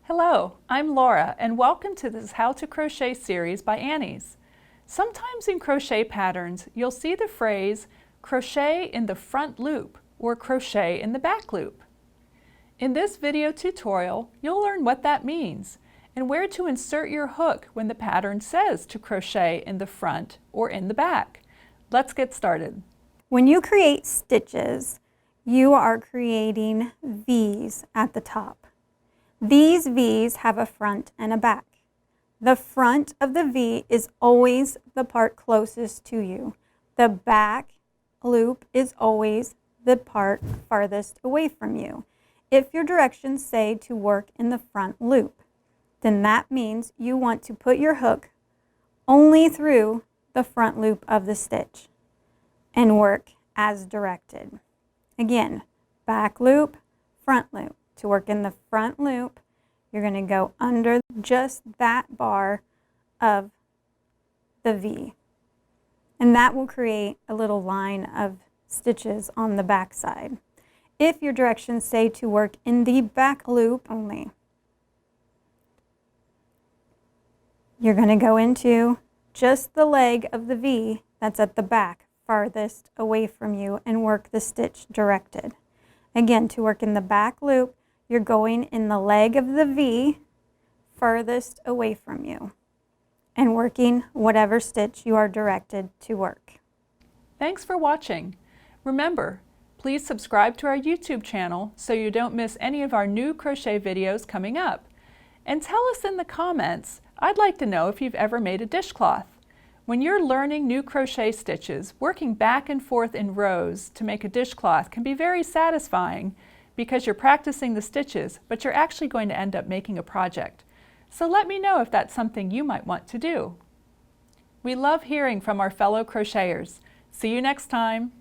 Hello, I'm Laura and welcome to this How to Crochet series by Annie's. Sometimes in crochet patterns you'll see the phrase crochet in the front loop or crochet in the back loop. In this video tutorial you'll learn what that means and where to insert your hook when the pattern says to crochet in the front or in the back. Let's get started. When you create stitches, you are creating V's at the top. These V's have a front and a back. The front of the V is always the part closest to you. The back loop is always the part farthest away from you. If your directions say to work in the front loop, then that means you want to put your hook only through the front loop of the stitch and work as directed. Again, back loop, front loop. To work in the front loop, you're going to go under just that bar of the V. And that will create a little line of stitches on the back side. If your directions say to work in the back loop only, you're going to go into just the leg of the V that's at the back, farthest away from you, and work the stitch directed. Again, to work in the back loop, you're going in the leg of the V furthest away from you and working whatever stitch you are directed to work. Thanks for watching. Remember, please subscribe to our YouTube channel so you don't miss any of our new crochet videos coming up. And tell us in the comments, I'd like to know if you've ever made a dishcloth. When you're learning new crochet stitches, working back and forth in rows to make a dishcloth can be very satisfying because you're practicing the stitches, but you're actually going to end up making a project. So let me know if that's something you might want to do. We love hearing from our fellow crocheters. See you next time.